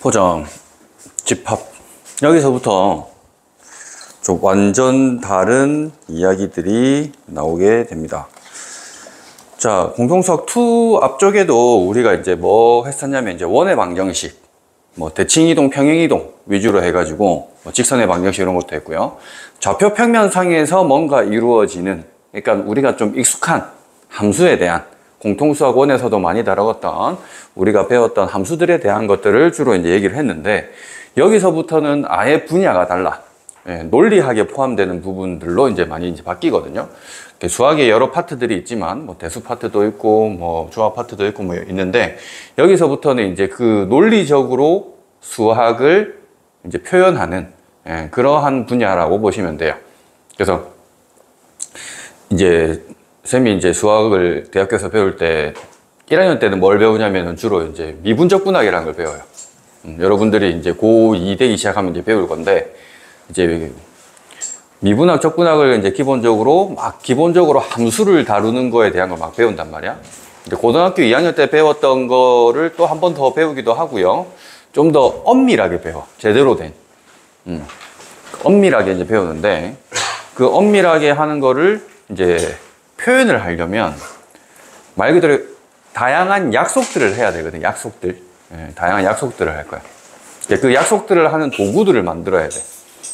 포장, 집합. 여기서부터 좀 완전 다른 이야기들이 나오게 됩니다. 자, 공통수학 2 앞쪽에도 우리가 이제 뭐 했었냐면 이제 원의 방정식, 뭐 대칭이동, 평행이동 위주로 해가지고 뭐 직선의 방정식 이런 것도 했고요. 좌표 평면상에서 뭔가 이루어지는, 그러니까 우리가 좀 익숙한 함수에 대한, 공통수학 1에서도 많이 다뤘던 우리가 배웠던 함수들에 대한 것들을 주로 이제 얘기를 했는데, 여기서부터는 아예 분야가 달라. 예, 논리학에 포함되는 부분들로 이제 많이 이제 바뀌거든요. 수학에 여러 파트들이 있지만, 뭐 대수 파트도 있고, 뭐 조합 파트도 있고, 뭐 있는데, 여기서부터는 이제 그 논리적으로 수학을 이제 표현하는, 예, 그러한 분야라고 보시면 돼요. 그래서 이제 쌤이 이제 수학을 대학교에서 배울 때 1학년 때는 뭘 배우냐면은 주로 이제 미분적 분학이라는 걸 배워요. 여러분들이 이제 고2 되기 시작하면 이제 배울 건데, 이제 미분학, 적분학을 이제 기본적으로 함수를 다루는 거에 대한 걸 막 배운단 말이야. 이제 고등학교 2학년 때 배웠던 거를 또 한 번 더 배우기도 하고요. 좀 더 엄밀하게 배워. 제대로 된. 엄밀하게 이제 배우는데, 그 엄밀하게 하는 거를 이제 표현을 하려면 말 그대로 다양한 약속들을 해야 되거든. 약속들. 예, 다양한 약속들을 할 거야. 그 약속들을 하는 도구들을 만들어야 돼.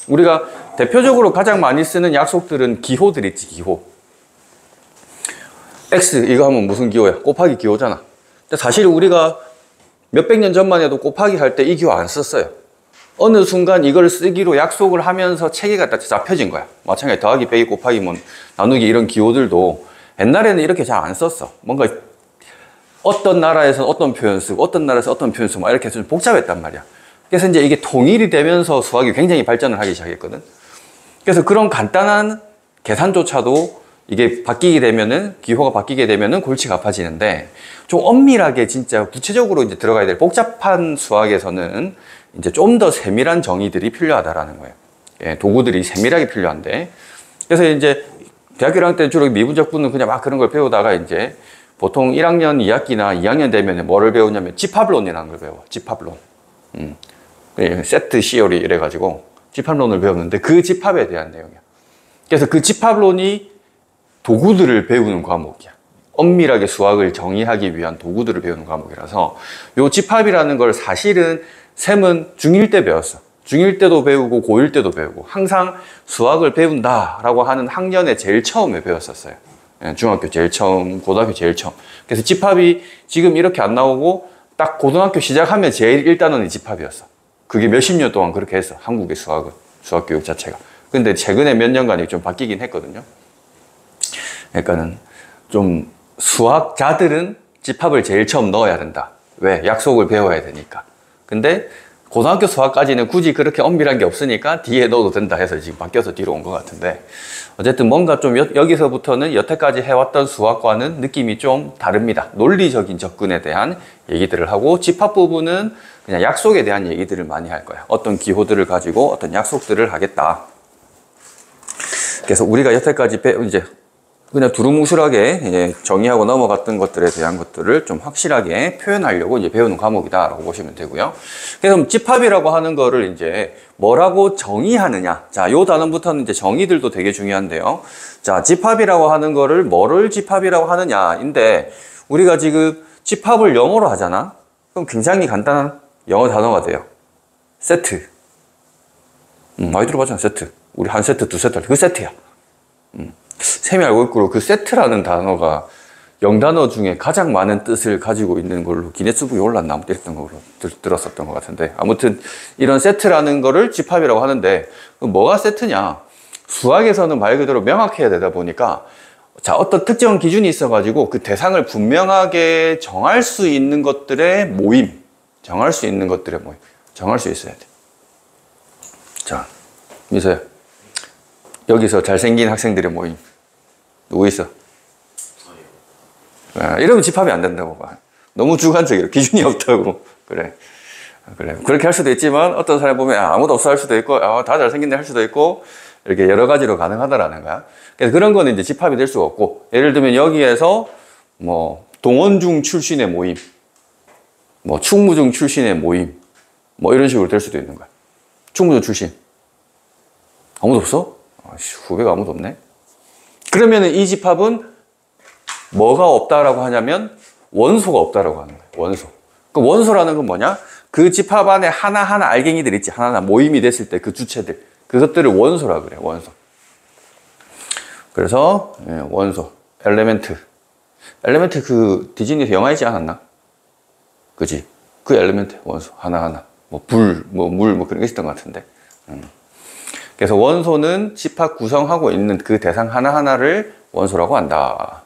우리가 대표적으로 가장 많이 쓰는 약속들은 기호들 있지, 기호. X, 이거 하면 무슨 기호야? 곱하기 기호잖아. 근데 사실 우리가 몇백 년 전만 해도 곱하기 할 때 이 기호 안 썼어요. 어느 순간 이걸 쓰기로 약속을 하면서 체계가 딱 잡혀진 거야. 마찬가지 더하기, 빼기, 곱하기, 뭐 나누기 이런 기호들도 옛날에는 이렇게 잘 안 썼어. 뭔가 어떤 나라에서 어떤 표현 쓰고 어떤 나라에서 어떤 표현 쓰고 막 이렇게 좀 복잡했단 말이야. 그래서 이제 이게 통일이 되면서 수학이 굉장히 발전을 하기 시작했거든. 그래서 그런 간단한 계산조차도 이게 바뀌게 되면은, 기호가 바뀌게 되면은 골치가 아파지는데, 좀 엄밀하게 진짜 구체적으로 이제 들어가야 될 복잡한 수학에서는 이제 좀 더 세밀한 정의들이 필요하다라는 거예요. 예, 도구들이 세밀하게 필요한데. 그래서 이제 대학교 1학년 때 주로 미분적 분은 그냥 막 그런 걸 배우다가 이제 보통 1학년 2학기나 2학년 되면 뭐를 배우냐면 집합론이라는 걸 배워. 집합론. 세트 시어리 이래가지고 집합론을 배웠는데 그 집합에 대한 내용이야. 그래서 그 집합론이 도구들을 배우는 과목이야. 엄밀하게 수학을 정의하기 위한 도구들을 배우는 과목이라서 요 집합이라는 걸 사실은 쌤은 중1 때 배웠어. 중1 때도 배우고 고1 때도 배우고 항상 수학을 배운다라고 하는 학년에 제일 처음에 배웠었어요. 중학교 제일 처음, 고등학교 제일 처음. 그래서 집합이 지금 이렇게 안 나오고 딱 고등학교 시작하면 제일 1단원이 집합이었어. 그게 몇십 년 동안 그렇게 했어. 한국의 수학은, 수학 교육 자체가. 근데 최근에 몇 년간이 좀 바뀌긴 했거든요. 그러니까는 좀 수학자들은 집합을 제일 처음 넣어야 된다. 왜? 약속을 배워야 되니까. 근데 고등학교 수학까지는 굳이 그렇게 엄밀한 게 없으니까 뒤에 넣어도 된다 해서 지금 바뀌어서 뒤로 온 것 같은데, 어쨌든 뭔가 좀 여기서부터는 여태까지 해왔던 수학과는 느낌이 좀 다릅니다. 논리적인 접근에 대한 얘기들을 하고, 집합 부분은 그냥 약속에 대한 얘기들을 많이 할 거야. 어떤 기호들을 가지고 어떤 약속들을 하겠다. 그래서 우리가 여태까지 이제 그냥 두루뭉술하게 정의하고 넘어갔던 것들에 대한 것들을 좀 확실하게 표현하려고 이제 배우는 과목이다라고 보시면 되고요. 그래서 집합이라고 하는 거를 이제 뭐라고 정의하느냐. 자, 요 단원부터는 이제 정의들도 되게 중요한데요. 자, 집합이라고 하는 거를 뭐를 집합이라고 하느냐인데, 우리가 지금 집합을 영어로 하잖아. 그럼 굉장히 간단한 영어 단어가 돼요. 세트. 많이 들어봤잖아, 세트. 우리 한 세트, 두 세트 할 때 그 세트야. 쌤이 알고 있고 그 세트라는 단어가 영단어 중에 가장 많은 뜻을 가지고 있는 걸로 기네스북에 올랐나 아무튼 했던 걸로 들었었던 것 같은데, 아무튼 이런 세트라는 거를 집합이라고 하는데, 뭐가 세트냐? 수학에서는 말 그대로 명확해야 되다 보니까, 자, 어떤 특정 기준이 있어가지고 그 대상을 분명하게 정할 수 있는 것들의 모임, 정할 수 있어야 돼. 자, 미서야, 여기서 잘생긴 학생들의 모임 누구 있어? 이러면 집합이 안 된다고 봐. 너무 주관적이라 기준이 없다고. 그래. 그렇게 할 수도 있지만, 어떤 사람 보면 아무도 없어 할 수도 있고, 다 잘생긴데 할 수도 있고, 이렇게 여러 가지로 가능하다라는 거야. 그래서 그런 거는 이제 집합이 될 수가 없고, 예를 들면 여기에서 뭐 동원중 출신의 모임, 뭐 충무중 출신의 모임, 뭐 이런 식으로 될 수도 있는 거야. 충무도 출신. 아무도 없어? 아씨, 후배가 아무도 없네. 그러면은 이 집합은 뭐가 없다라고 하냐면 원소가 없다라고 하는 거야. 원소. 그 원소라는 건 뭐냐? 그 집합 안에 하나하나 알갱이들 있지. 하나하나 모임이 됐을 때 그 주체들. 그것들을 원소라 그래. 원소. 그래서 원소, 엘레멘트. 엘레멘트 그 디즈니에서 영화 있지 않았나? 그지? 그 엘레멘트 원소 하나하나. 뭐 불, 뭐 물, 뭐 그런 게 있었던 것 같은데. 그래서 원소는 집합 구성하고 있는 그 대상 하나하나를 원소라고 한다.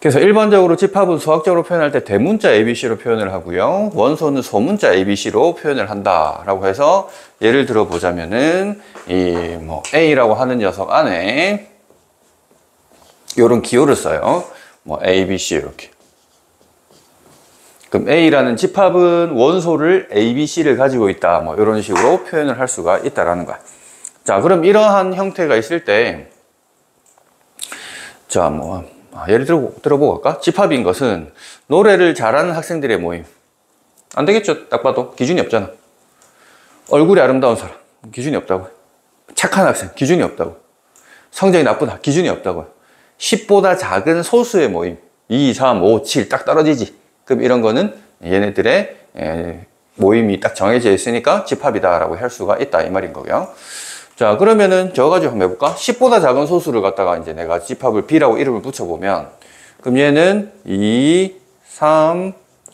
그래서 일반적으로 집합은 수학적으로 표현할 때 대문자 ABC로 표현을 하고요. 원소는 소문자 ABC로 표현을 한다라고 해서 예를 들어 보자면은 이 뭐 A라고 하는 녀석 안에 이런 기호를 써요. 뭐 ABC 이렇게. 그럼 A라는 집합은 원소를 ABC를 가지고 있다. 뭐 이런 식으로 표현을 할 수가 있다라는 거야. 자, 그럼 이러한 형태가 있을 때, 자, 뭐 예를 들어보고 갈까? 집합인 것은 노래를 잘하는 학생들의 모임. 안 되겠죠? 딱 봐도 기준이 없잖아. 얼굴이 아름다운 사람 기준이 없다고요. 착한 학생 기준이 없다고. 성적이 나쁘다 기준이 없다고요. 10보다 작은 소수의 모임 2, 3, 5, 7 딱 떨어지지. 그럼 이런 거는 얘네들의 모임이 딱 정해져 있으니까 집합이다라고 할 수가 있다 이 말인 거고요. 자, 그러면은 저거 가지고 한번 해볼까? 10보다 작은 소수를 갖다가 이제 내가 집합을 B라고 이름을 붙여보면, 그럼 얘는 2, 3,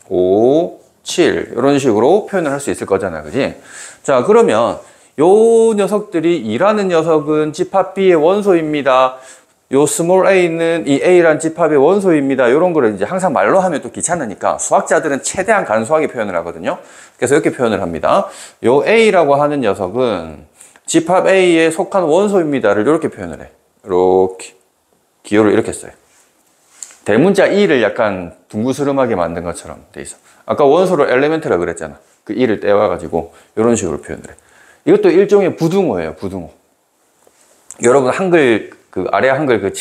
5, 7 이런 식으로 표현을 할 수 있을 거잖아, 그지? 자, 그러면 요 녀석들이 2라는 녀석은 집합 B의 원소입니다. 요 스몰 a는 이 A란 집합의 원소입니다. 이런 거를 이제 항상 말로 하면 또 귀찮으니까 수학자들은 최대한 간소하게 표현을 하거든요. 그래서 이렇게 표현을 합니다. 요 A라고 하는 녀석은 집합 A에 속한 원소입니다를 이렇게 표현을 해. 이렇게 기호를 이렇게 써요. 대문자 E를 약간 둥그스름하게 만든 것처럼 돼 있어. 아까 원소를 엘레멘트라 그랬잖아. 그 E를 떼와가지고 이런 식으로 표현을 해. 이것도 일종의 부등호예요. 부등호. 여러분 한글 그 아래 한글 그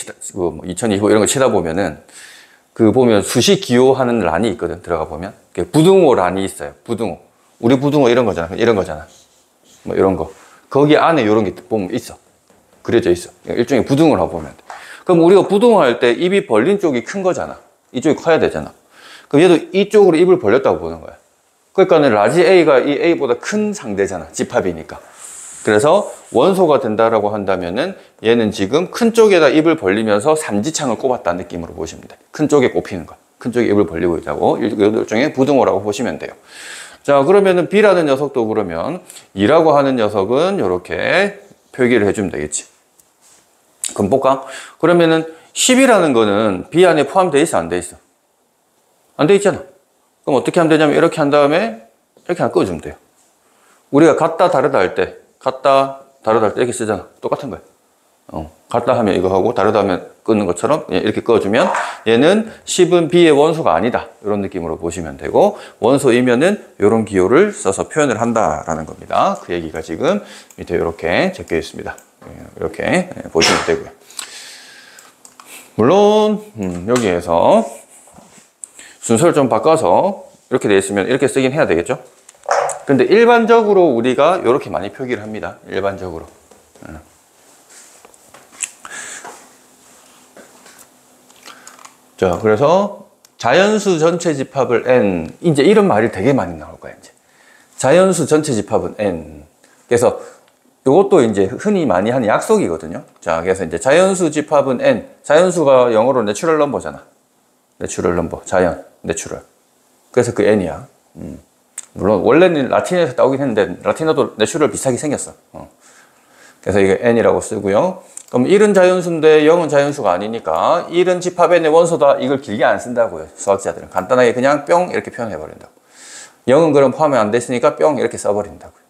2025 이런 거 치다 보면은 그 보면 수식 기호하는 란이 있거든. 들어가 보면 부등호 란이 있어요. 부등호. 우리 부등호 이런 거잖아. 이런 거잖아. 뭐 이런 거. 거기 안에 이런 게 보면 있어. 그려져 있어. 일종의 부등호라고 보면 돼. 그럼 우리가 부등호 할 때 입이 벌린 쪽이 큰 거잖아. 이쪽이 커야 되잖아. 그럼 얘도 이쪽으로 입을 벌렸다고 보는 거야. 그러니까는 라지 A가 이 A보다 큰 상대잖아. 집합이니까. 그래서 원소가 된다라고 한다면은 얘는 지금 큰 쪽에다 입을 벌리면서 삼지창을 꼽았다는 느낌으로 보시면 돼. 큰 쪽에 꼽히는 거. 큰 쪽에 입을 벌리고 있다고. 일종의 부등호라고 보시면 돼요. 자, 그러면은 B라는 녀석도 그러면 2라고 하는 녀석은 이렇게 표기를 해주면 되겠지. 그럼 볼까? 그러면은 10이라는 거는 B 안에 포함되어 있어? 안 돼 있어? 안 돼 있잖아. 그럼 어떻게 하면 되냐면 이렇게 한 다음에 이렇게 하나 끄주면 돼요. 우리가 같다 다르다 할 때 같다 다르다 할 때 이렇게 쓰잖아. 똑같은 거야. 같다 하면 이거 하고 다르다 하면 끊는 것처럼 이렇게 꺼주면 얘는 10은 B의 원소가 아니다. 이런 느낌으로 보시면 되고 원소이면은 이런 기호를 써서 표현을 한다라는 겁니다. 그 얘기가 지금 밑에 이렇게 적혀 있습니다. 이렇게 보시면 되고요. 물론 여기에서 순서를 좀 바꿔서 이렇게 되어 있으면 이렇게 쓰긴 해야 되겠죠. 근데 일반적으로 우리가 이렇게 많이 표기를 합니다. 일반적으로. 자, 그래서 자연수 전체 집합을 N. 이제 이런 말이 되게 많이 나올 거야, 이제. 자연수 전체 집합은 N. 그래서 이것도 이제 흔히 많이 하는 약속이거든요. 자, 그래서 이제 자연수 집합은 N. 자연수가 영어로 내추럴 넘버잖아. 내추럴 넘버. 자연. 내추럴. 그래서 그 N이야. 물론 원래는 라틴에서 따오긴 했는데 라틴어도 내추럴 비슷하게 생겼어. 그래서 이게 N이라고 쓰고요. 그럼 1은 자연수인데 0은 자연수가 아니니까 1은 집합 N의 원소다. 이걸 길게 안 쓴다고요. 수학자들은 간단하게 그냥 뿅 이렇게 표현해 버린다고. 0은 그럼 포함이 안 됐으니까 뿅 이렇게 써버린다고요.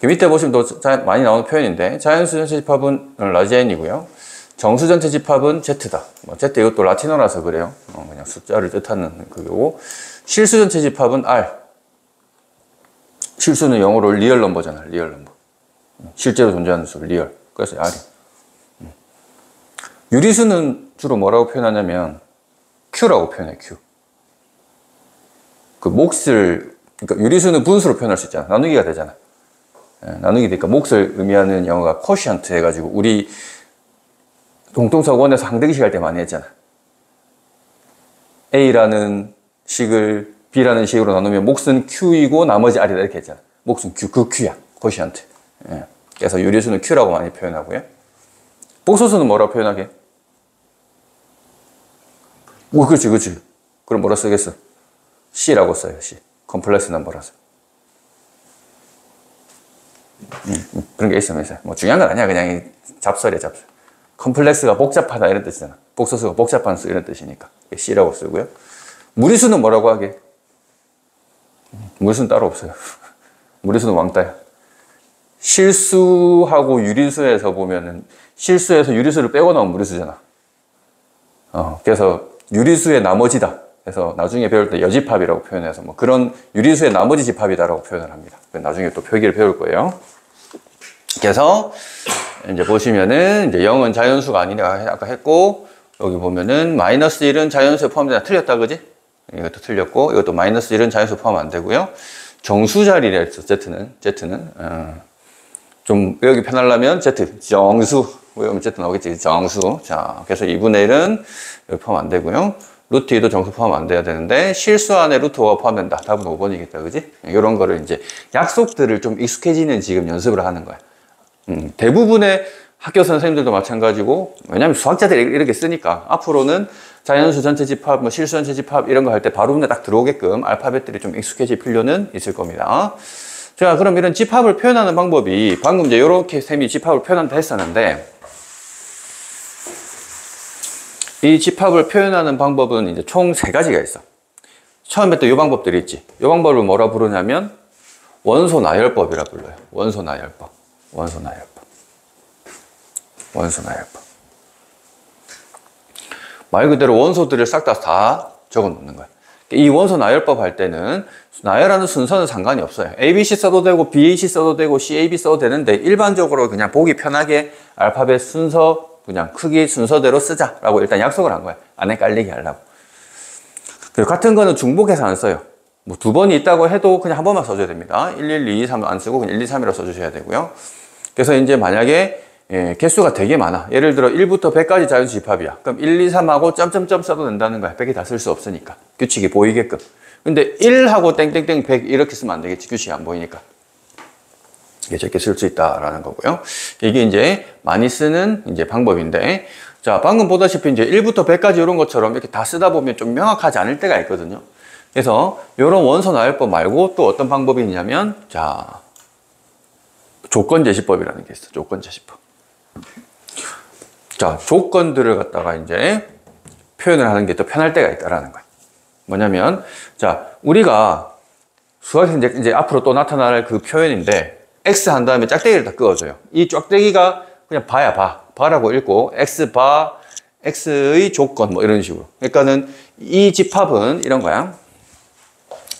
밑에 보시면 또 많이 나오는 표현인데 자연수 전체 집합은 라지 N이고요. 정수 전체 집합은 Z다. Z 이것도 라틴어라서 그래요. 그냥 숫자를 뜻하는 그거고. 실수 전체 집합은 R. 실수는 영어로 리얼 넘버잖아. 리얼 넘버. 실제로 존재하는 수, 리얼. 그래서 R이. 유리수는 주로 뭐라고 표현하냐면 Q라고 표현해, Q. 그 몫을 그러니까 유리수는 분수로 표현할 수 있잖아. 나누기가 되잖아. 나누기 되니까 몫을 의미하는 영어가 quotient 해가지고 우리 동통사 원에서 항대기식 할 때 많이 했잖아. A라는 식을 B라는 식으로 나누면 몫은 Q이고 나머지 R이다 이렇게 했잖아. 몫은 Q, 그 Q야. quotient. 그래서 유리수는 Q라고 많이 표현하고요. 복소수는 뭐라고 표현하게? 오, 그렇지, 그렇지. 그럼 뭐라 쓰겠어? C라고 써요, C. 컴플렉스 넘버라서. 그런 게 있으면 있어요. 뭐 중요한 건 아니야. 그냥 잡설이야, 잡설. 컴플렉스가 복잡하다 이런 뜻이잖아. 복소수가 복잡한 수 이런 뜻이니까. C라고 쓰고요. 무리수는 뭐라고 하게? 무리수는 따로 없어요. 무리수는 왕따야. 실수하고 유리수에서 보면은 실수에서 유리수를 빼고 나온 무리수잖아. 그래서 유리수의 나머지다. 그래서 나중에 배울 때 여집합이라고 표현해서 뭐 그런 유리수의 나머지 집합이다라고 표현을 합니다. 나중에 또 표기를 배울 거예요. 그래서 이제 보시면은 이제 0은 자연수가 아니라 아까 했고 여기 보면은 마이너스 1은 자연수에 포함되나 틀렸다 그지? 이것도 틀렸고 이것도 마이너스 1은 자연수 포함 안 되고요. 정수 자리라 했어. Z는 좀 외우기 편하려면 Z 정수 외우면 Z 나오겠지. 정수. 자, 그래서 2분의 1은 여기 포함 안 되고요. 루트 2도 정수 포함 안 돼야 되는데 실수 안에 루트 5가 포함된다. 답은 5번이겠다. 그지? 이런 거를 이제 약속들을 좀 익숙해지는 지금 연습을 하는 거야. 대부분의 학교 선생님들도 마찬가지고, 왜냐면 수학자들이 이렇게 쓰니까 앞으로는 자연수 전체 집합, 뭐 실수 전체 집합 이런 거 할 때 바로 눈에 딱 들어오게끔 알파벳들이 좀 익숙해질 필요는 있을 겁니다. 자, 그럼 이런 집합을 표현하는 방법이 방금 이제 이렇게 쌤이 집합을 표현한다 했었는데, 이 집합을 표현하는 방법은 이제 총 3가지가 있어. 처음에 또 이 방법들이 있지. 이 방법을 뭐라 부르냐면 원소 나열법이라 불러요. 원소 나열법. 원소 나열법. 원소 나열법. 말 그대로 원소들을 싹 다 적어 놓는 거야. 이 원소 나열법 할 때는 나열하는 순서는 상관이 없어요. ABC 써도 되고 BAC 써도 되고 CAB 써도 되는데 일반적으로 그냥 보기 편하게 알파벳 순서 그냥 크기 순서대로 쓰자라고 일단 약속을 한 거야. 안 헷갈리게 하려고. 그리고 같은 거는 중복해서 안 써요. 뭐 2번이 있다고 해도 그냥 한 번만 써줘야 됩니다. 11, 2, 3 안 쓰고 그냥 1, 2, 3이라고 써주셔야 되고요. 그래서 이제 만약에 개수가 되게 많아. 예를 들어 1부터 100까지 자연수 집합이야. 그럼 1, 2, 3하고 점점점 써도 된다는 거야. 100이 다 쓸 수 없으니까. 규칙이 보이게끔. 근데 1하고 땡땡땡 100 이렇게 쓰면 안 되겠지. 규칙이 안 보이니까. 이게 저렇게 쓸 수 있다라는 거고요. 이게 이제 많이 쓰는 이제 방법인데, 자, 방금 보다시피 이제 1부터 100까지 이런 것처럼 이렇게 다 쓰다 보면 좀 명확하지 않을 때가 있거든요. 그래서 이런 원소 나열법 말고 또 어떤 방법이 있냐면, 자, 조건 제시법이라는 게 있어. 조건 제시법. 자, 조건들을 갖다가 이제 표현을 하는 게 더 편할 때가 있다라는 거야. 뭐냐면, 자, 우리가 수학에서 이제 앞으로 또 나타날 그 표현인데, X 한 다음에 짝대기를 다 그어줘요. 이 짝대기가 그냥 바야, 바. 바라고 읽고, X 바, X의 조건, 뭐 이런 식으로. 그러니까는 이 집합은 이런 거야.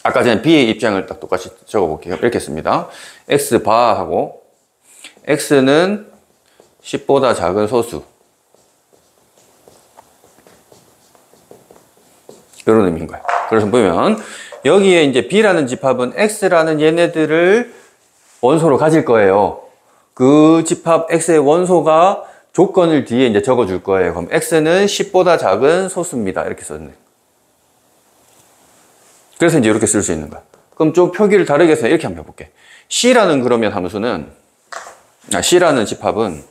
아까 전에 B의 입장을 딱 똑같이 적어볼게요. 이렇게 씁니다. X 바 하고, X는 10보다 작은 소수. 이런 의미인 거야. 그래서 보면, 여기에 이제 B라는 집합은 X라는 얘네들을 원소로 가질 거예요. 그 집합 X의 원소가 조건을 뒤에 이제 적어줄 거예요. 그럼 X는 10보다 작은 소수입니다. 이렇게 썼네. 그래서 이제 이렇게 쓸 수 있는 거야. 그럼 좀 표기를 다르게 해서 이렇게 한번 해볼게. C라는 그러면 함수는, C라는 집합은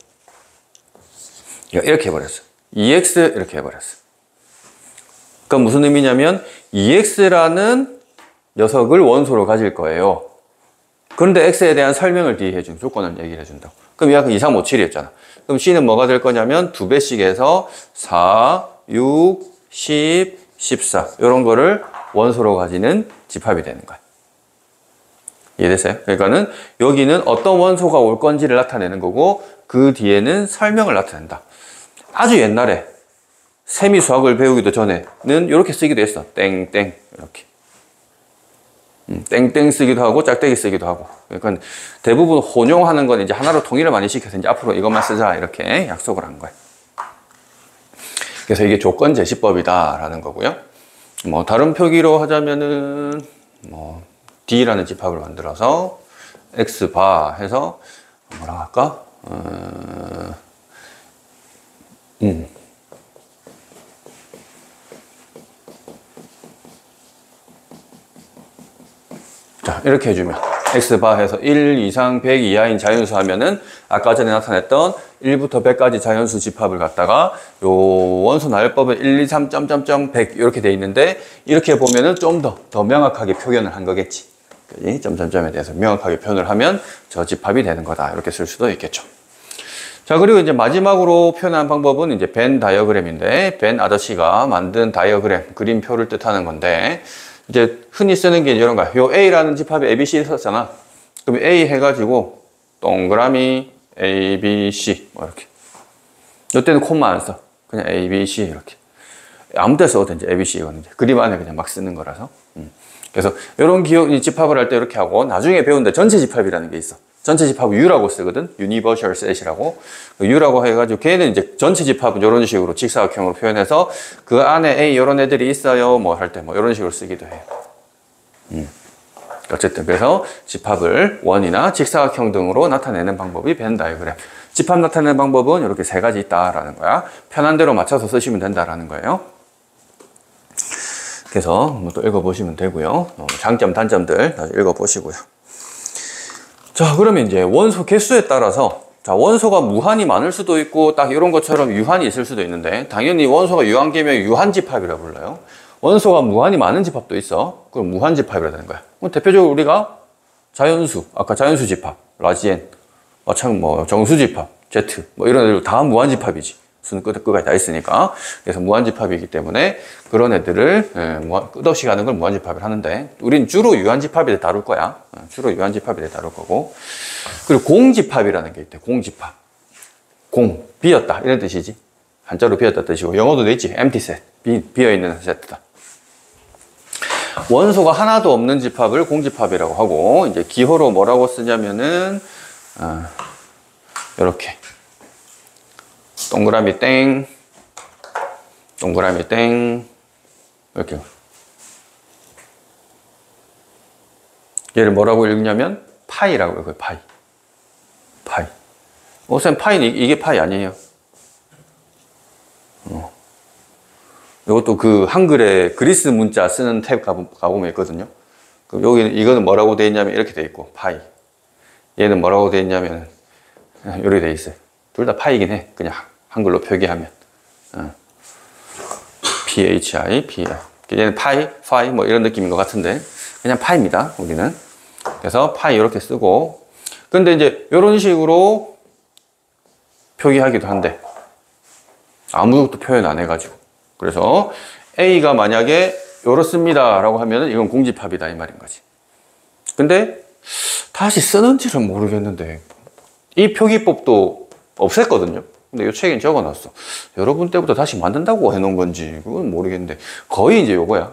이렇게 해버렸어. EX 이렇게 해버렸어. 그럼 무슨 의미냐면 EX라는 녀석을 원소로 가질 거예요. 그런데 X에 대한 설명을 뒤에 해준 조건을 얘기를 해준다고. 그럼 얘가 2, 3, 5, 7이었잖아. 그럼 C는 뭐가 될 거냐면 2배씩 해서 4, 6, 10, 14 이런 거를 원소로 가지는 집합이 되는 거야. 이해됐어요? 그러니까는 여기는 어떤 원소가 올 건지를 나타내는 거고 그 뒤에는 설명을 나타낸다. 아주 옛날에 세미 수학을 배우기도 전에는 이렇게 쓰기도 했어. 땡땡 이렇게. 땡땡 쓰기도 하고 짝대기 쓰기도 하고. 그러니까 대부분 혼용하는 건 이제 하나로 통일을 많이 시켜서 이제 앞으로 이것만 쓰자 이렇게 약속을 한 거예요. 그래서 이게 조건 제시법이다라는 거고요. 뭐 다른 표기로 하자면은 뭐 D라는 집합을 만들어서 X바 해서 뭐라 할까? 자, 이렇게 해주면 X바 해서 1 이상 100 이하인 자연수 하면은 아까 전에 나타냈던 1부터 100까지 자연수 집합을 갖다가 요 원소 나열법은 1, 2, 3, 점점점 100 이렇게 돼 있는데 이렇게 보면은 좀 더 명확하게 표현을 한 거겠지. 그지? 점점점에 대해서 명확하게 표현을 하면 저 집합이 되는 거다. 이렇게 쓸 수도 있겠죠. 자, 그리고 이제 마지막으로 표현한 방법은 이제 벤 다이어그램인데, 벤 아저씨가 만든 다이어그램, 그림표를 뜻하는 건데, 이제 흔히 쓰는 게 이런 거야. 요 A라는 집합에 ABC 썼잖아. 그럼 A 해가지고, 동그라미, A, B, C. 뭐 이렇게. 이때는 콤마 안 써. 그냥 A, B, C 이렇게. 아무 데 써도 이제 A, B, C 이거는 이제 그림 안에 그냥 막 쓰는 거라서. 그래서 이런 집합을 할 때 이렇게 하고, 나중에 배운데 전체 집합이라는 게 있어. 전체 집합을 U라고 쓰거든. Universal Set이라고. U라고 해가지고 걔는 이제 전체 집합은 이런 식으로 직사각형으로 표현해서 그 안에 A 이런 애들이 있어요. 뭐 할 때 뭐 이런 식으로 쓰기도 해요. 어쨌든 그래서 집합을 원이나 직사각형 등으로 나타내는 방법이 벤 다이어그램. 집합 나타내는 방법은 이렇게 세 가지 있다라는 거야. 편한 대로 맞춰서 쓰시면 된다라는 거예요. 그래서 또 읽어보시면 되고요. 장점, 단점들 다시 읽어보시고요. 자, 그러면 이제 원소 개수에 따라서, 자, 원소가 무한히 많을 수도 있고 딱 이런 것처럼 유한이 있을 수도 있는데, 당연히 원소가 유한계면 유한집합이라고 불러요. 원소가 무한히 많은 집합도 있어. 그럼 무한집합이라는 거야. 그럼 대표적으로 우리가 자연수, 아까 자연수 집합, 라지 N, 마찬가지 뭐 정수집합, Z, 뭐 이런 애들 다 무한집합이지. 수는 끝까지 다 있으니까. 그래서 무한집합이기 때문에 그런 애들을 끝없이 가는 걸 무한집합을 하는데, 우린 주로 유한집합에 대해 다룰 거야. 주로 유한집합에 대해 다룰 거고. 그리고 공집합이라는 게 있대. 공집합. 공, 비었다 이런 뜻이지. 한자로 비었다 뜻이고, 영어도 돼 있지. empty set, 비어있는 세트다. 원소가 하나도 없는 집합을 공집합이라고 하고, 이제 기호로 뭐라고 쓰냐면은 이렇게 동그라미 땡, 동그라미 땡, 이렇게. 얘를 뭐라고 읽냐면 파이라고 읽어요. 파이. 파이. 쌤, 파이는 이게 파이 아니에요. 이것도 그 한글에 그리스 문자 쓰는 탭 가보면 있거든요. 그럼 여기는, 이거는 뭐라고 돼 있냐면 이렇게 돼 있고, 파이. 얘는 뭐라고 돼 있냐면 이렇게 돼 있어요. 둘 다 파이긴 해. 그냥 한글로 표기하면. PHI, PI. 얘는 파이, 파이, 뭐 이런 느낌인 것 같은데, 그냥 파이입니다, 우리는. 그래서 파이 이렇게 쓰고, 근데 이제 이런 식으로 표기하기도 한데, 아무것도 표현 안 해가지고. 그래서 A가 만약에 이렇습니다 라고 하면은 이건 공집합이다 이 말인 거지. 근데 다시 쓰는지는 모르겠는데, 이 표기법도 없앴거든요. 근데 이 책엔 적어놨어. 여러분 때부터 다시 만든다고 해놓은 건지 그건 모르겠는데, 거의 이제 요거야.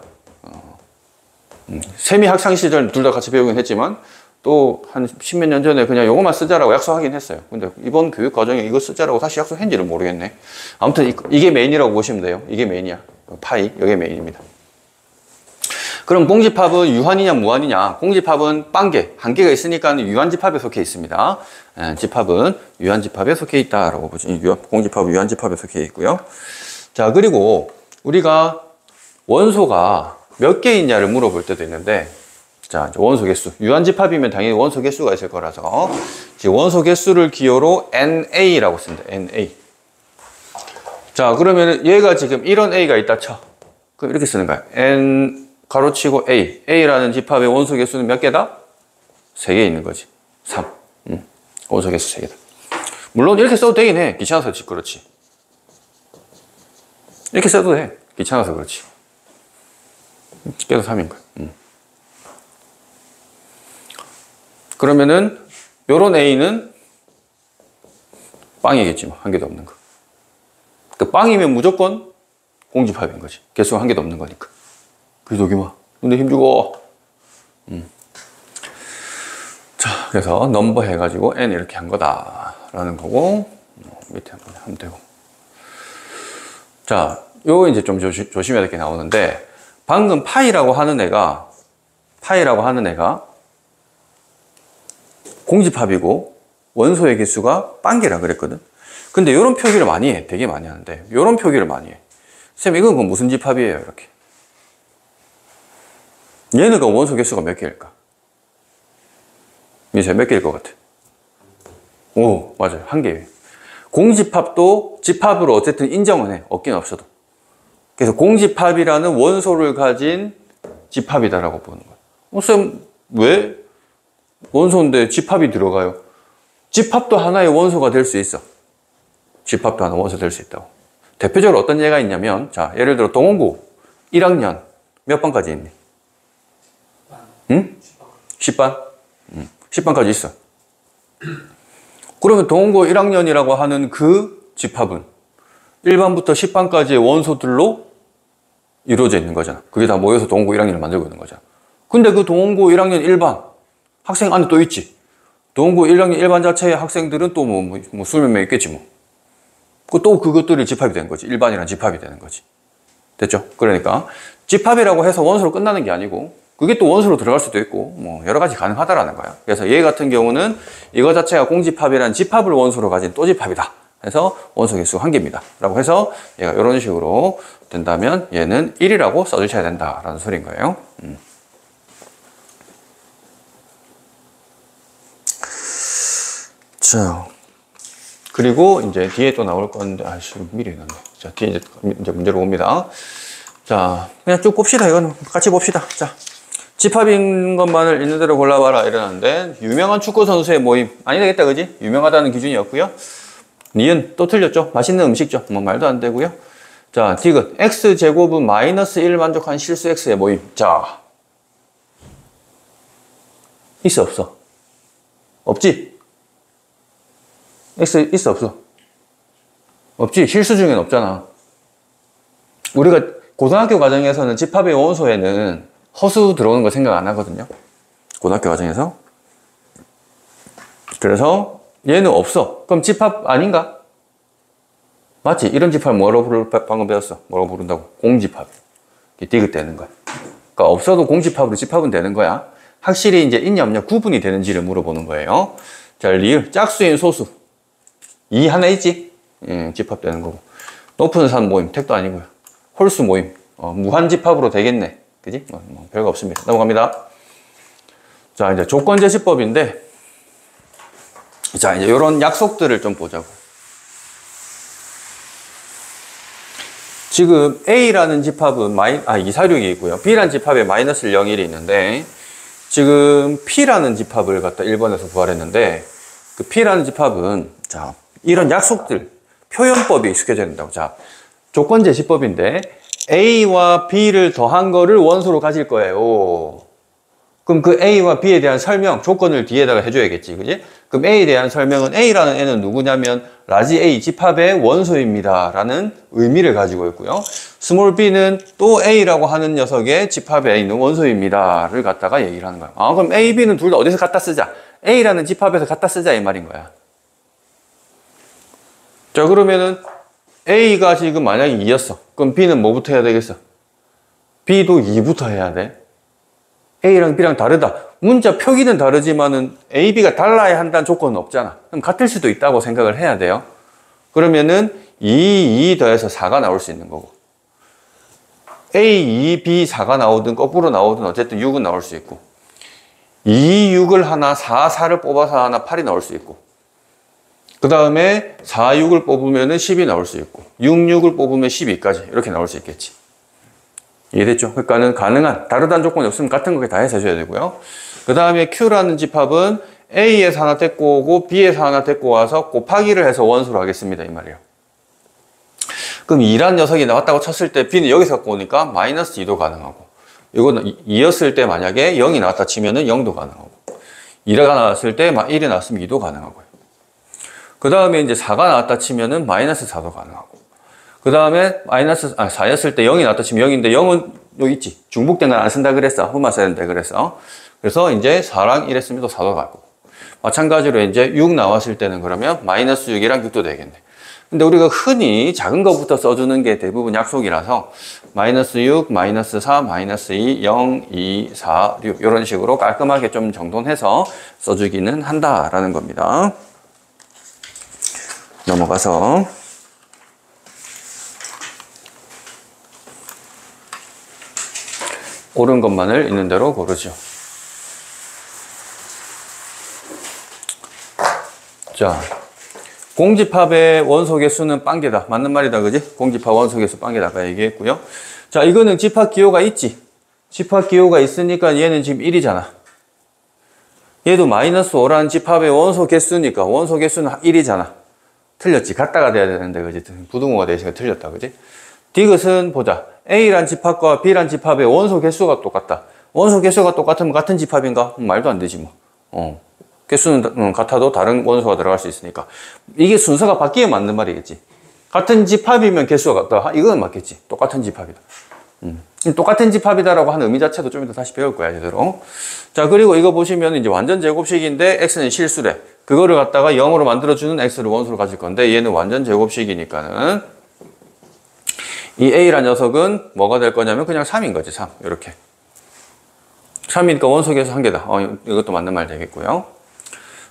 세미 학창 시절 둘 다 같이 배우긴 했지만 또 한 십몇 년 전에 그냥 요거만 쓰자라고 약속하긴 했어요. 근데 이번 교육 과정에 이거 쓰자라고 다시 약속했는지는 모르겠네. 아무튼 이게 메인이라고 보시면 돼요. 이게 메인이야. 파이, 이게 메인입니다. 그럼 공집합은 유한이냐 무한이냐? 공집합은 빵개, 한개가 있으니까 유한집합에 속해 있습니다. 집합은 유한집합에 속해 있다라고 보죠. 공집합은 유한집합에 속해 있고요. 자, 그리고 우리가 원소가 몇 개 있냐를 물어볼 때도 있는데, 자, 원소 개수. 유한집합이면 당연히 원소 개수가 있을 거라서 지금 원소 개수를 기호로 NA라고 씁니다. NA. 자, 그러면 얘가 지금 이런 A가 있다 쳐. 그럼 이렇게 쓰는 거야. N 가로치고 A. A라는 집합의 원소 개수는 몇 개다? 3개 있는 거지. 3. 원소 개수 3개다. 물론 이렇게 써도 되긴 해. 귀찮아서 그렇지. 이렇게 써도 돼. 귀찮아서 그렇지. 집계도 3인 거야. 그러면은 요런 A는 빵이겠지 뭐. 한 개도 없는 거. 그 빵이면 무조건 공집합인 거지. 개수가 한 개도 없는 거니까. 그래서 여기 막 근데 힘주고. 자, 그래서 넘버 해가지고 n 이렇게 한 거다라는 거고, 밑에 한번 하면 되고. 자, 요거 이제 좀 조심해야 될 게 나오는데, 방금 파이라고 하는 애가 파이라고 하는 애가 공집합이고 원소의 개수가 빵개라 그랬거든. 근데 이런 표기를 많이 해. 되게 많이 하는데 이런 표기를 많이 해. 쌤 이건 그 무슨 집합이에요? 이렇게. 얘는 그 원소 개수가 몇 개일까? 미세 몇 개일 것 같아? 오, 맞아요. 한 개예요. 공집합도 집합으로 어쨌든 인정은 해. 없긴 없어도. 그래서 공집합이라는 원소를 가진 집합이다라고 보는 거예요. 쌤, 왜? 원소인데 집합이 들어가요? 집합도 하나의 원소가 될 수 있어. 집합도 하나 원소 될 수 있다고. 대표적으로 어떤 예가 있냐면, 자, 예를 들어 동원고 1학년 몇 반까지 있니? 응? 10반? 10반까지 있어. 그러면 동원고 1학년이라고 하는 그 집합은 1반부터 10반까지의 원소들로 이루어져 있는 거잖아. 그게 다 모여서 동원고 1학년을 만들고 있는 거잖아. 근데 그 동원고 1학년 1반 학생 안에 또 있지. 동원고 1학년 1반 자체의 학생들은 또 뭐 수몇 명 있겠지 뭐. 또 그것들이 집합이 되는 거지. 일반이랑 집합이 되는 거지. 됐죠? 그러니까 집합이라고 해서 원소로 끝나는 게 아니고 그게 또 원소로 들어갈 수도 있고 뭐 여러 가지 가능하다라는 거야. 그래서 얘 같은 경우는 이거 자체가 공집합이라는 집합을 원소로 가진 또 집합이다. 해서 원소 개수 한 개입니다. 라고 해서 얘가 이런 식으로 된다면 얘는 1이라고 써주셔야 된다라는 소리인 거예요. 자, 그리고 이제 뒤에 또 나올 건데, 아씨, 미리 해놨네. 자, 뒤에 이제 문제로 옵니다. 자, 그냥 쭉 봅시다. 이건 같이 봅시다. 자, 집합인 것만을 있는 대로 골라봐라. 이러는데, 유명한 축구 선수의 모임. 아니 되겠다, 그지? 유명하다는 기준이었고요. 니은 또 틀렸죠? 맛있는 음식죠? 뭐 말도 안 되고요. 자, 디귿. x제곱은 마이너스 1 만족한 실수 x의 모임. 자, 있어, 없어? 없지? x 있어, 없어? 없지? 실수 중엔 없잖아. 우리가 고등학교 과정에서는 집합의 원소에는 허수 들어오는 거 생각 안 하거든요. 고등학교 과정에서. 그래서 얘는 없어. 그럼 집합 아닌가? 맞지? 이런 집합 뭐라고 방금 배웠어? 뭐라고 부른다고? 공집합. 디귿되는 거야. 그러니까 없어도 공집합으로 집합은 되는 거야. 확실히 이제 있냐 없냐 구분이 되는지를 물어보는 거예요. 자, 리을. 짝수인 소수. 2 하나 있지? 예, 집합되는 거고. 높은 산 모임. 택도 아니고요. 홀수 모임. 무한 집합으로 되겠네. 그지? 뭐 별거 없습니다. 넘어갑니다. 자, 이제 조건제시법인데, 자, 이제 이런 약속들을 좀 보자고. 지금 A라는 집합은 246이 있고요. B라는 집합에 마이너스 0, 1이 있는데, 지금 P라는 집합을 갖다 1번에서 구하랬는데, 그 P라는 집합은, 자, 이런 약속들, 표현법이 익숙해져야 된다고. 자, 조건제시법인데, A와 B를 더한 거를 원소로 가질 거예요. 그럼 그 A와 B에 대한 설명, 조건을 뒤에다가 해줘야겠지, 그지? 그럼 A에 대한 설명은 A라는 애는 누구냐면 라지 A 집합의 원소입니다 라는 의미를 가지고 있고요. 스몰 b는 또 A라고 하는 녀석의 집합에 있는 원소입니다 를 갖다가 얘기를 하는 거야. 그럼 A, B는 둘 다 어디서 갖다 쓰자? A라는 집합에서 갖다 쓰자 이 말인 거야. 자, 그러면은 A가 지금 만약에 2였어. 그럼 B는 뭐부터 해야 되겠어? B도 2부터 해야 돼. A랑 B랑 다르다. 문자 표기는 다르지만은 A, B가 달라야 한다는 조건은 없잖아. 그럼 같을 수도 있다고 생각을 해야 돼요. 그러면은 2 더해서 4가 나올 수 있는 거고. A, 2, B, 4가 나오든 거꾸로 나오든 어쨌든 6은 나올 수 있고. 2, 6을 하나, 4, 4를 뽑아서 하나 8이 나올 수 있고. 그 다음에 4, 6을 뽑으면 10이 나올 수 있고 6, 6을 뽑으면 12까지 이렇게 나올 수 있겠지. 이해됐죠? 그러니까는 가능한 다르다는 조건이 없으면 같은 거에 다 해서 해줘야 되고요. 그 다음에 Q라는 집합은 A에서 하나 데리고 오고 B에서 하나 데리고 와서 곱하기를 해서 원소로 하겠습니다 이 말이에요. 그럼 2라는 녀석이 나왔다고 쳤을 때 B는 여기서 갖고 오니까 마이너스 2도 가능하고 이거는 2였을 때 만약에 0이 나왔다 치면은 0도 가능하고 2가 나왔을 때 1이 나왔으면 2도 가능하고요. 그 다음에 이제 4가 나왔다 치면은 마이너스 4도 가능하고. 그 다음에 4였을 때 0이 나왔다 치면 0인데 0은 여기 있지. 중복된 건 안 쓴다 그랬어. 한번만 써야 된다 그랬어. 그래서 이제 4랑 1 했으면 또 4도 가고. 마찬가지로 이제 6 나왔을 때는 그러면 마이너스 6이랑 6도 되겠네. 근데 우리가 흔히 작은 것부터 써주는 게 대부분 약속이라서 마이너스 6, 마이너스 4, 마이너스 2, 0, 2, 4, 6 이런 식으로 깔끔하게 좀 정돈해서 써주기는 한다라는 겁니다. 넘어가서 옳은 것만을 있는 대로 고르죠. 자, 공집합의 원소 개수는 빵개다. 맞는 말이다, 그지? 공집합 원소 개수 빵개다. 아까 얘기했고요. 자, 이거는 집합 기호가 있지. 집합 기호가 있으니까 얘는 지금 1이잖아. 얘도 마이너스 5라는 집합의 원소 개수니까 원소 개수는 1이잖아. 틀렸지. 같다가 돼야 되는데, 그지? 부등호가 되니까 틀렸다, 그지? 디귿은 보자. A란 집합과 B란 집합의 원소 개수가 똑같다. 원소 개수가 똑같으면 같은 집합인가? 말도 안 되지, 뭐. 개수는 같아도 다른 원소가 들어갈 수 있으니까. 이게 순서가 바뀌면 맞는 말이겠지. 같은 집합이면 개수가 같다. 이건 맞겠지. 똑같은 집합이다. 똑같은 집합이다라고 하는 의미 자체도 좀 이따 다시 배울 거야, 제대로. 자, 그리고 이거 보시면 이제 완전 제곱식인데 x는 실수래. 그거를 갖다가 0으로 만들어주는 x를 원소로 가질 건데 얘는 완전 제곱식이니까는 이 a란 녀석은 뭐가 될 거냐면 그냥 3인 거지, 3. 이렇게. 3이니까 원소 개수 1개다. 이것도 맞는 말 되겠고요.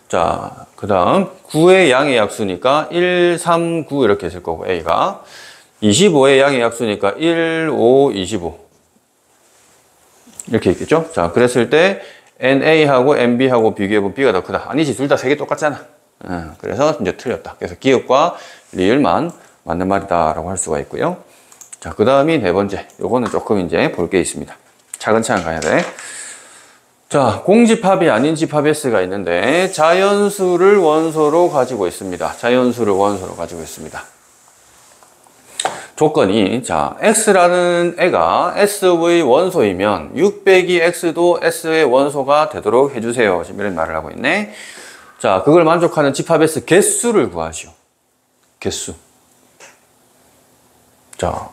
자, 그 다음 9의 양의 약수니까 1, 3, 9 이렇게 있을 거고 A가 25의 양의 약수니까 1, 5, 25 이렇게 있겠죠? 자, 그랬을 때 NA하고 NB하고 비교해보면 B가 더 크다. 아니지, 둘 다 3개 똑같잖아. 그래서 이제 틀렸다. 그래서 기억과 리을만 맞는 말이다 라고 할 수가 있고요. 자, 그 다음이 네 번째. 요거는 조금 이제 볼 게 있습니다. 차근차근 가야 돼. 자, 공집합이 아닌 집합 S가 있는데 자연수를 원소로 가지고 있습니다. 자연수를 원소로 가지고 있습니다. 조건이 자, X라는 애가 S의 원소이면 6 빼기 X도 S의 원소가 되도록 해주세요. 지금 이런 말을 하고 있네. 자, 그걸 만족하는 집합 S 개수를 구하시오. 개수. 자,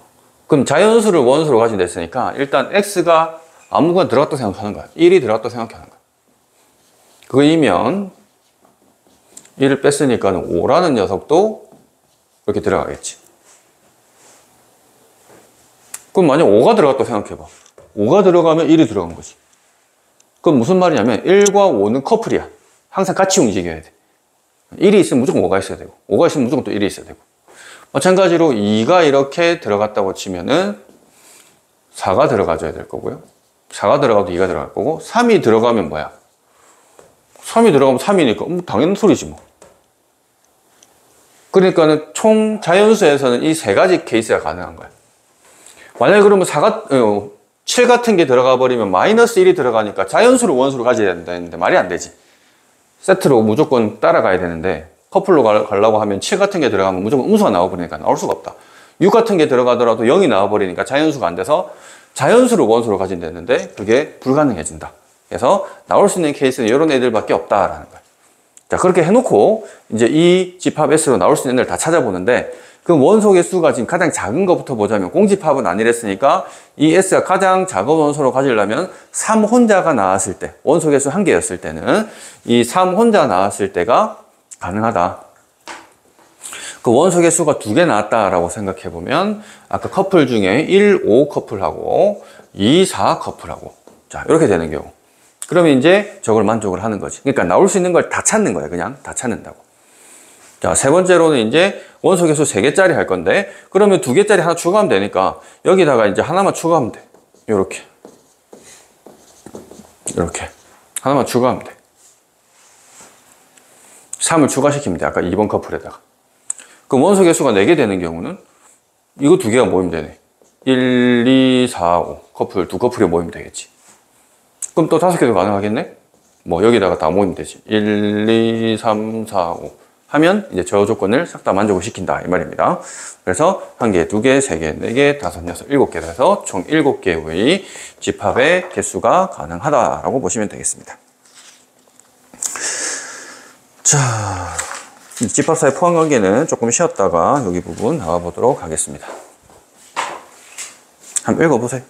그럼 자연수를 원소로 가지고 됐으니까 일단 X가 아무거나 들어갔다고 생각하는 거야. 1이 들어갔다고 생각하는 거야. 그이면 1을 뺐으니까 5라는 녀석도 이렇게 들어가겠지. 그럼 만약 5가 들어갔다고 생각해봐. 5가 들어가면 1이 들어간 거지. 그럼 무슨 말이냐면 1과 5는 커플이야. 항상 같이 움직여야 돼. 1이 있으면 무조건 5가 있어야 되고 5가 있으면 무조건 또 1이 있어야 되고 마찬가지로 2가 이렇게 들어갔다고 치면은 4가 들어가줘야 될 거고요. 4가 들어가도 2가 들어갈 거고 3이 들어가면 뭐야? 3이 들어가면 3이니까 당연한 소리지 뭐. 그러니까는 총 자연수에서는 이 세 가지 케이스가 가능한 거야. 만약에 그러면 7 같은 게 들어가 버리면 마이너스 1이 들어가니까 자연수를 원수로 가져야 된다는데 말이 안 되지. 세트로 무조건 따라가야 되는데 커플로 가려고 하면 7 같은 게 들어가면 무조건 음수가 나와버리니까 나올 수가 없다. 6 같은 게 들어가더라도 0이 나와버리니까 자연수가 안 돼서 자연수를 원소로 가진다는데 그게 불가능해진다. 그래서 나올 수 있는 케이스는 이런 애들밖에 없다라는 거예요. 자, 그렇게 해놓고 이제 이 집합 S로 나올 수 있는 애들 다 찾아보는데 그 원소 개수가 지금 가장 작은 것부터 보자면 공집합은 아니랬으니까 이 S가 가장 작은 원소로 가지려면 3 혼자가 나왔을 때 원소 개수 1개였을 때는 이 3 혼자 나왔을 때가 가능하다. 그 원소 개수가 2개 나왔다라고 생각해 보면 아까 커플 중에 1, 5 커플하고 2, 4 커플하고 자 이렇게 되는 경우 그러면 이제 저걸 만족을 하는 거지. 그러니까 나올 수 있는 걸 다 찾는 거야. 그냥 다 찾는다고. 자, 세 번째로는 이제 원소 개수 3개짜리 할 건데 그러면 2개짜리 하나 추가하면 되니까 여기다가 이제 하나만 추가하면 돼. 요렇게 하나만 추가하면 돼. 3을 추가시키면 돼. 아까 2번 커플에다가. 그럼 원소 개수가 4개 되는 경우는 이거 2개가 모이면 되네. 1, 2, 4, 5 커플 2커플이 모이면 되겠지. 그럼 또 5개도 가능하겠네? 뭐 여기다가 다 모이면 되지. 1, 2, 3, 4, 5 하면 이제 저 조건을 싹 다 만족을 시킨다 이 말입니다. 그래서 1개, 2개, 3개, 4개, 5, 6, 7개 돼서 총 7개의 집합의 개수가 가능하다라고 보시면 되겠습니다. 자, 집합사의 포함관계는 조금 쉬었다가 여기 부분 나와 보도록 하겠습니다. 한번 읽어보세요.